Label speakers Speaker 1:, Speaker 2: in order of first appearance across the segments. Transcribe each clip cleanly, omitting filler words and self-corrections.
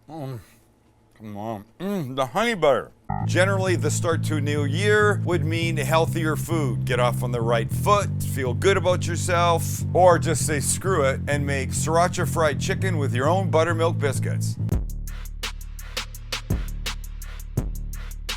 Speaker 1: Come on. The honey butter. Generally, the start to a new year would mean healthier food. Get off on the right foot, feel good about yourself, or just say screw it and make Sriracha fried chicken with your own buttermilk biscuits.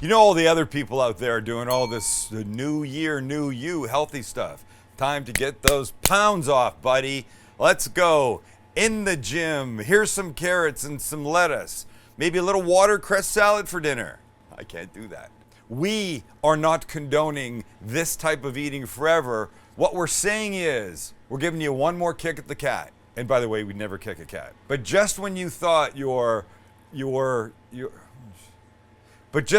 Speaker 1: You know, all the other people out there doing all this new year, new you healthy stuff. Time to get those pounds off, buddy. Let's go. In the gym, here's some carrots and some lettuce. Maybe a little watercress salad for dinner. I can't do that. We are not condoning this type of eating forever. What we're saying is, we're giving you one more kick at the cat. And by the way, we'd never kick a cat. But just when you thought what am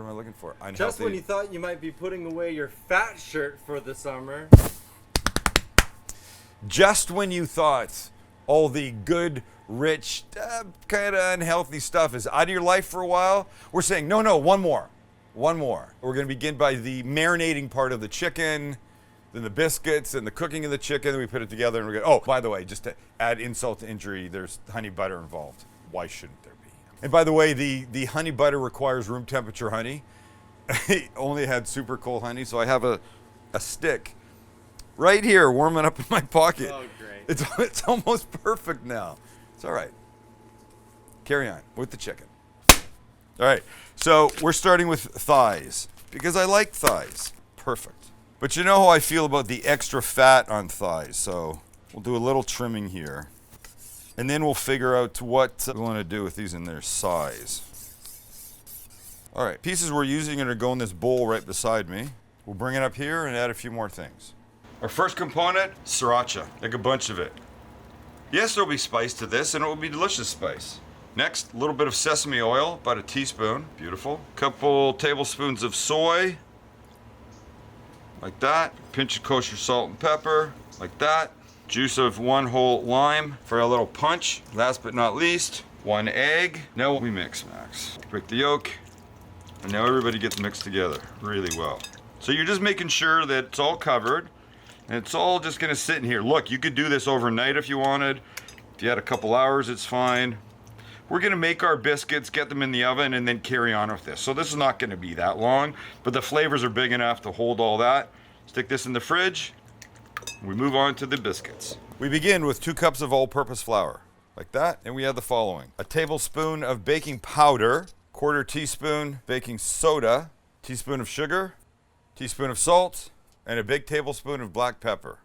Speaker 1: I looking for? Unhealthy.
Speaker 2: Just when you thought you might be putting away your fat shirt for the summer.
Speaker 1: Just when you thought all the good, rich, kind of unhealthy stuff is out of your life for a while, we're saying, no, one more. One more. We're going to begin by the marinating part of the chicken, then the biscuits, and the cooking of the chicken. Then we put it together, and we're going to, oh, by the way, just to add insult to injury, there's honey butter involved. Why shouldn't there be? And by the way, the honey butter requires room temperature honey. I only had super cold honey, so I have a stick right here warming up in my pocket.
Speaker 2: Oh, great.
Speaker 1: It's almost perfect now. It's all right. Carry on with the chicken. All right, so we're starting with thighs because I like thighs. Perfect. But you know how I feel about the extra fat on thighs, so we'll do a little trimming here. And then we'll figure out what we want to do with these in their size. All right, pieces we're using are going to go in this bowl right beside me. We'll bring it up here and add a few more things. Our first component, Sriracha, like a bunch of it. Yes, there'll be spice to this, and it will be delicious spice. Next, a little bit of sesame oil, about a teaspoon, beautiful. Couple tablespoons of soy, like that. Pinch of kosher salt and pepper, like that. Juice of one whole lime for a little punch. Last but not least, 1 egg. Now we mix, Max. Break the yolk, and now everybody gets mixed together really well. So you're just making sure that it's all covered. And it's all just gonna sit in here. Look, you could do this overnight if you wanted. If you had a couple hours, it's fine. We're gonna make our biscuits, get them in the oven, and then carry on with this. So this is not gonna be that long, but the flavors are big enough to hold all that. Stick this in the fridge. We move on to the biscuits. We begin with 2 cups of all-purpose flour, like that, and we add the following. A tablespoon of baking powder, 1/4 teaspoon baking soda, teaspoon of sugar, teaspoon of salt, and a big tablespoon of black pepper,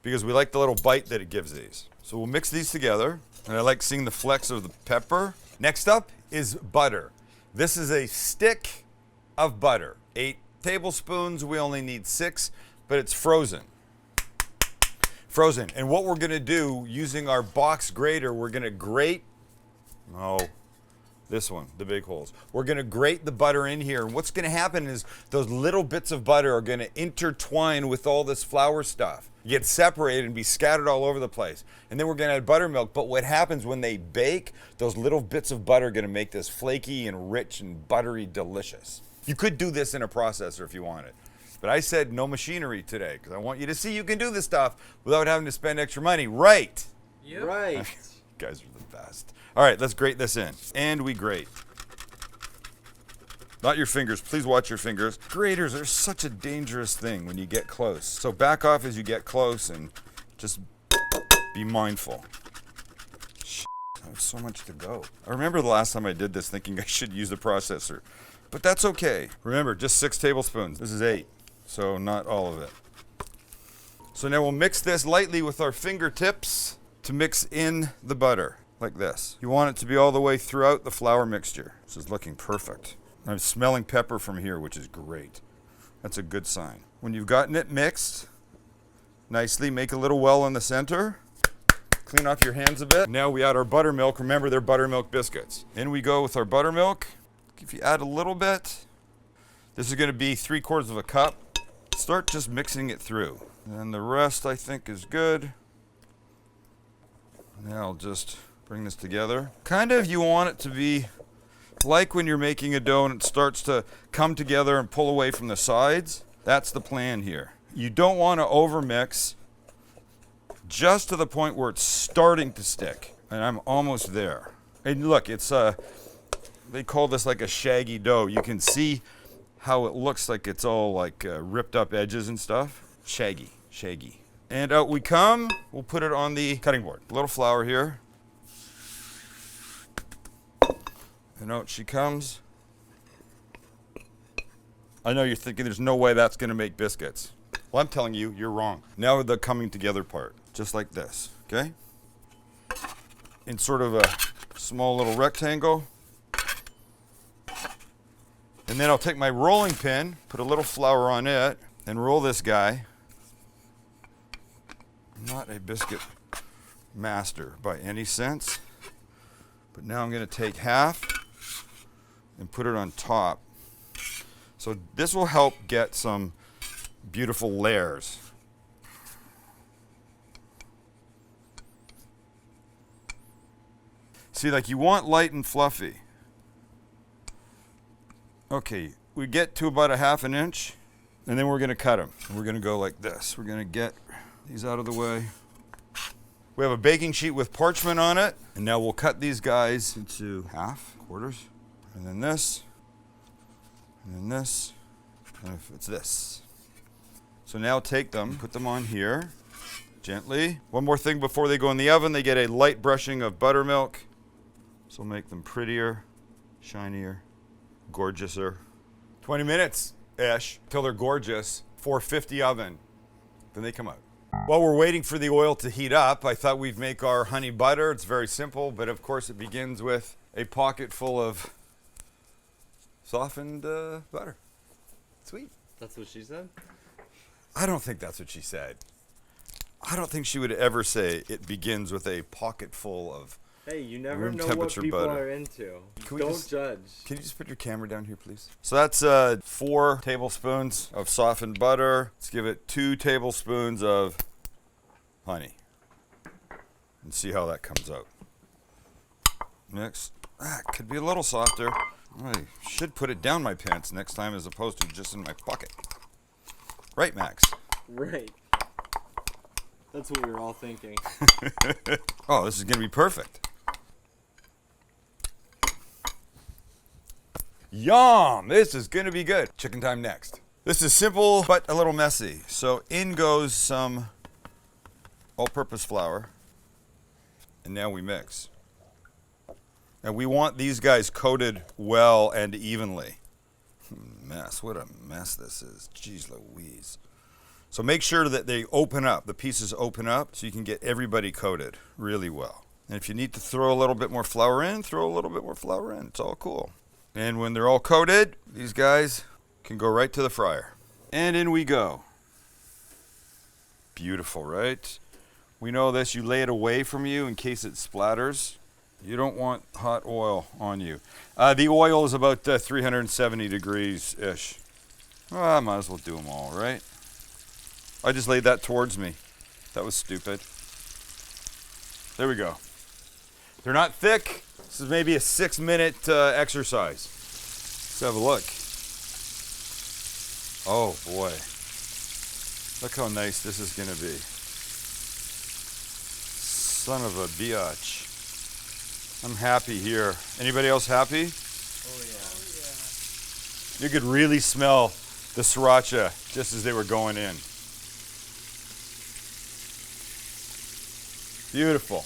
Speaker 1: because we like the little bite that it gives these. So we'll mix these together, and I like seeing the flecks of the pepper. Next up is butter. This is a stick of butter. 8 tablespoons, we only need 6, but it's frozen. Frozen. And what we're gonna do, using our box grater, we're gonna grate, this one, the big holes. We're gonna grate the butter in here, and what's gonna happen is those little bits of butter are gonna intertwine with all this flour stuff, get separated and be scattered all over the place. And then we're gonna add buttermilk, but what happens when they bake, those little bits of butter are gonna make this flaky and rich and buttery delicious. You could do this in a processor if you wanted, but I said no machinery today, because I want you to see you can do this stuff without having to spend extra money, right?
Speaker 2: Yep. Right.
Speaker 1: You guys are the best. All right, let's grate this in. And we grate. Not your fingers, please watch your fingers. Graters are such a dangerous thing when you get close. So back off as you get close and just be mindful. Shit, I have so much to go. I remember the last time I did this thinking I should use the processor, but that's okay. Remember, just 6 tablespoons. This is 8, so not all of it. So now we'll mix this lightly with our fingertips to mix in the butter. Like this. You want it to be all the way throughout the flour mixture. This is looking perfect. I'm smelling pepper from here, which is great. That's a good sign. When you've gotten it mixed nicely, make a little well in the center. Clean off your hands a bit. Now we add our buttermilk. Remember, they're buttermilk biscuits. In we go with our buttermilk. If you add a little bit, this is going to be 3/4 of a cup. Start just mixing it through. And the rest, I think, is good. Now I'll just bring this together. Kind of, you want it to be like when you're making a dough and it starts to come together and pull away from the sides. That's the plan here. You don't want to overmix. just to the point where it's starting to stick. And I'm almost there. And look, it's they call this like a shaggy dough. You can see how it looks like it's all like ripped up edges and stuff. Shaggy, shaggy. And out we come. We'll put it on the cutting board. A little flour here. And out she comes. I know you're thinking there's no way that's going to make biscuits. Well, I'm telling you, you're wrong. Now the coming together part, just like this, okay? In sort of a small little rectangle. And then I'll take my rolling pin, put a little flour on it, and roll this guy. I'm not a biscuit master by any sense, but now I'm going to take half and put it on top. So this will help get some beautiful layers. See, like you want light and fluffy. Okay, we get to about a ½ an inch, and then we're going to cut them. We're going to go like this. We're going to get these out of the way. We have a baking sheet with parchment on it, and now we'll cut these guys into half, quarters, and then this, and then this, and if it's this. So now take them, put them on here, gently. One more thing before they go in the oven, they get a light brushing of buttermilk. This will make them prettier, shinier, gorgeouser. 20 minutes-ish till they're gorgeous. 450 oven. Then they come out. While we're waiting for the oil to heat up, I thought we'd make our honey butter. It's very simple, but of course it begins with a pocket full of softened butter. Sweet.
Speaker 2: That's what she said?
Speaker 1: I don't think that's what she said. I don't think she would ever say it begins with a pocket full of
Speaker 2: Hey, you never
Speaker 1: room
Speaker 2: know what
Speaker 1: temperature
Speaker 2: people
Speaker 1: butter.
Speaker 2: are into.
Speaker 1: Can we
Speaker 2: Don't
Speaker 1: just-
Speaker 2: judge.
Speaker 1: Can you just put your camera down here, please? So that's 4 tablespoons of softened butter. Let's give it 2 tablespoons of honey. And see how that comes out. Mix. Ah, it could be a little softer. I should put it down my pants next time as opposed to just in my pocket. Right, Max?
Speaker 2: Right. That's what we were all thinking.
Speaker 1: Oh, this is going to be perfect. Yum! This is going to be good. Chicken time next. This is simple, but a little messy. So in goes some all-purpose flour. And now we mix. And we want these guys coated well and evenly. Mess. What a mess this is. Jeez Louise. So make sure that they open up. The pieces open up so you can get everybody coated really well. And if you need to throw a little bit more flour in, throw a little bit more flour in. It's all cool. And when they're all coated, these guys can go right to the fryer. And in we go. Beautiful, right? We know this. You lay it away from you in case it splatters. You don't want hot oil on you. The oil is about 370 degrees-ish. Well, I might as well do them all, right? I just laid that towards me. That was stupid. There we go. They're not thick. This is maybe a 6-minute exercise. Let's have a look. Oh boy. Look how nice this is going to be. Son of a biatch. I'm happy here. Anybody else happy?
Speaker 2: Oh yeah.
Speaker 1: You could really smell the sriracha just as they were going in. Beautiful.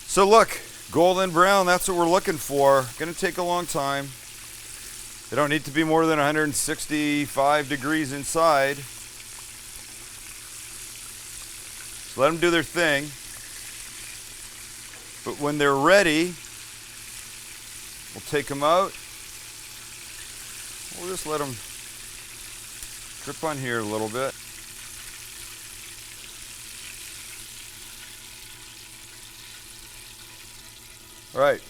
Speaker 1: So look, golden brown, that's what we're looking for. Gonna take a long time. They don't need to be more than 165 degrees inside. So let them do their thing. But when they're ready, we'll take them out. We'll just let them drip on here a little bit. All right,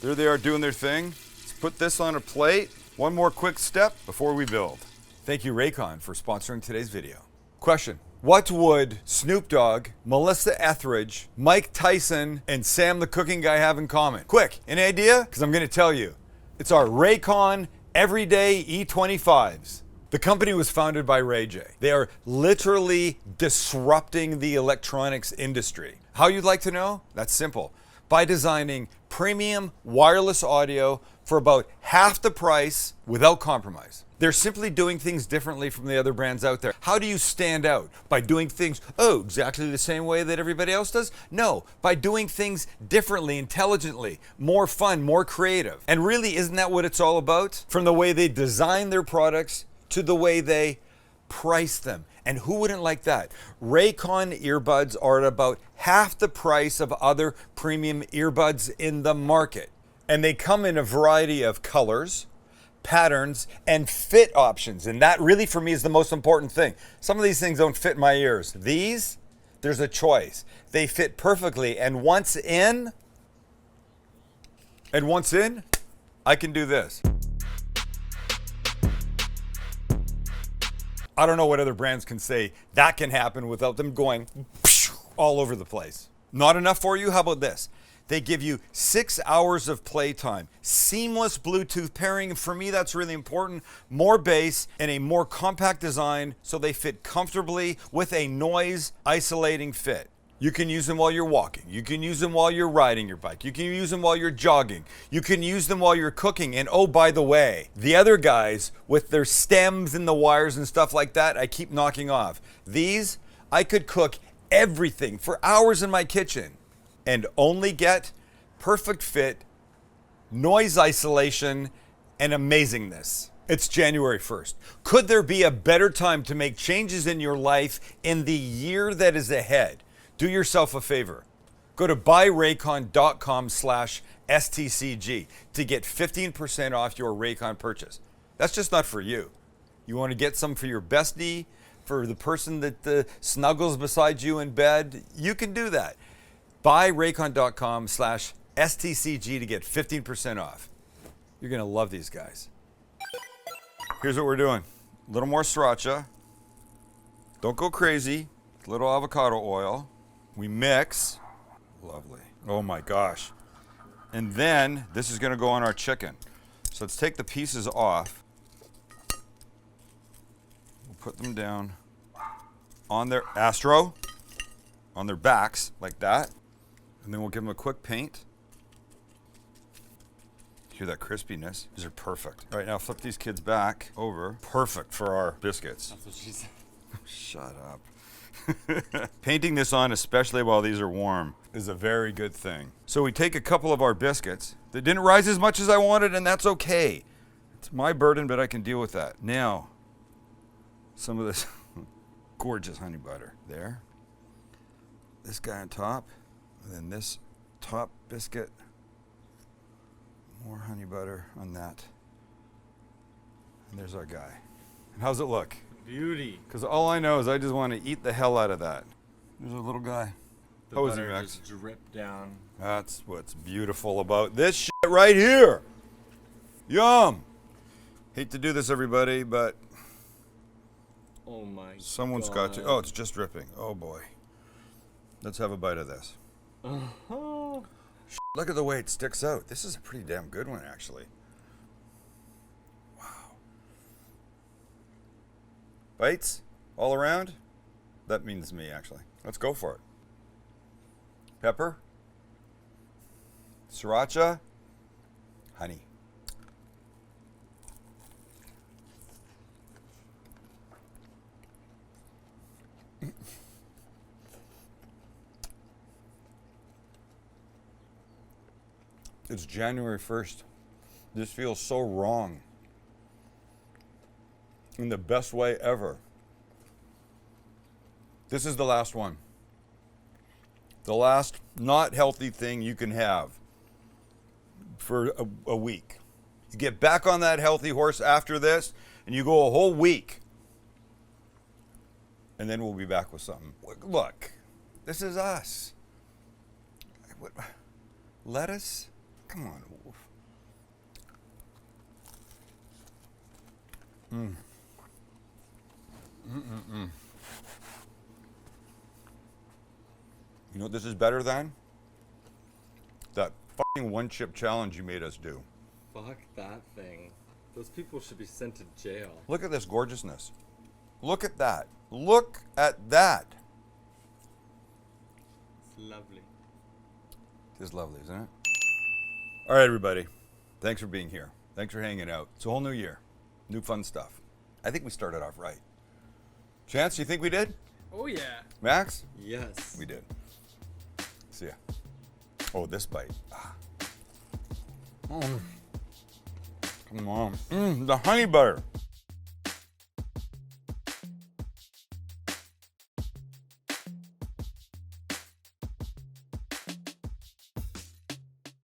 Speaker 1: there they are doing their thing. Let's put this on a plate. One more quick step before we build. Thank you, Raycon, for sponsoring today's video. Question: what would Snoop Dogg, Melissa Etheridge, Mike Tyson, and Sam the Cooking Guy have in common? Quick, any idea? Because I'm going to tell you. It's our Raycon Everyday E25s. The company was founded by Ray J. They are literally disrupting the electronics industry. How you'd like to know? That's simple. By designing premium wireless audio for about half the price without compromise. They're simply doing things differently from the other brands out there. How do you stand out? By doing things, exactly the same way that everybody else does? No, by doing things differently, intelligently, more fun, more creative. And really, isn't that what it's all about? From the way they design their products to the way they price them. And who wouldn't like that? Raycon earbuds are at about half the price of other premium earbuds in the market. And they come in a variety of colors, patterns, and fit options. And that really for me is the most important thing. Some of these things don't fit my ears. These, there's a choice. They fit perfectly. And once in, I can do this. I don't know what other brands can say that can happen without them going all over the place. Not enough for you? How about this? They give you 6 hours of playtime, seamless Bluetooth pairing. For me, that's really important. More bass and a more compact design so they fit comfortably with a noise isolating fit. You can use them while you're walking. You can use them while you're riding your bike. You can use them while you're jogging. You can use them while you're cooking. And oh, by the way, the other guys with their stems and the wires and stuff like that, I keep knocking off. These, I could cook everything for hours in my kitchen and only get perfect fit, noise isolation, and amazingness. It's January 1st. Could there be a better time to make changes in your life in the year that is ahead? Do yourself a favor. Go to buyraycon.com/STCG to get 15% off your Raycon purchase. That's just not for you. You want to get some for your bestie, for the person that snuggles beside you in bed? You can do that. Buyraycon.com/STCG to get 15% off. You're going to love these guys. Here's what we're doing. A little more Sriracha. Don't go crazy. A little avocado oil. We mix. Lovely. Oh my gosh. And then this is going to go on our chicken. So let's take the pieces off. We'll put them down on their on their backs like that. And then we'll give them a quick paint. Hear that crispiness? These are perfect. All right, now flip these kids back over. Perfect for our biscuits.
Speaker 2: That's what she said.
Speaker 1: Shut up. Painting this on, especially while these are warm, is a very good thing. So we take a couple of our biscuits that didn't rise as much as I wanted, and that's okay. It's my burden, but I can deal with that. Now, some of this gorgeous honey butter there. This guy on top, and then this top biscuit. More honey butter on that. And there's our guy. And how's it look?
Speaker 2: Beauty.
Speaker 1: Because all I know is I just want to eat the hell out of that. There's a little guy.
Speaker 2: The
Speaker 1: How is he,
Speaker 2: butter
Speaker 1: Max?
Speaker 2: just drip down.
Speaker 1: That's what's beautiful about this shit right here. Yum. Hate to do this, everybody, but
Speaker 2: Oh my
Speaker 1: someone's got to. Oh, it's just dripping. Oh boy. Let's have a bite of this.
Speaker 2: Uh-huh.
Speaker 1: Look at the way it sticks out. This is a pretty damn good one, actually. Wow. Bites all around? That means me, actually. Let's go for it. Pepper. Sriracha. Honey. It's January 1st. This feels so wrong. In the best way ever. This is the last one. The last not healthy thing you can have for a week. You get back on that healthy horse after this, and you go a whole week. And then we'll be back with something. Look, this is us. What? Lettuce? Come on. You know what this is better than? That fucking one chip challenge you made us do.
Speaker 2: Fuck that thing. Those people should be sent to jail.
Speaker 1: Look at this gorgeousness. Look at that. Look at that.
Speaker 2: It's lovely.
Speaker 1: It is lovely, isn't it? All right, everybody. Thanks for being here. Thanks for hanging out. It's a whole new year. New fun stuff. I think we started off right. Chance, you think we did?
Speaker 3: Oh yeah.
Speaker 1: Max?
Speaker 2: Yes.
Speaker 1: We did. See ya. Oh, this bite. Ah. Come on. The honey butter.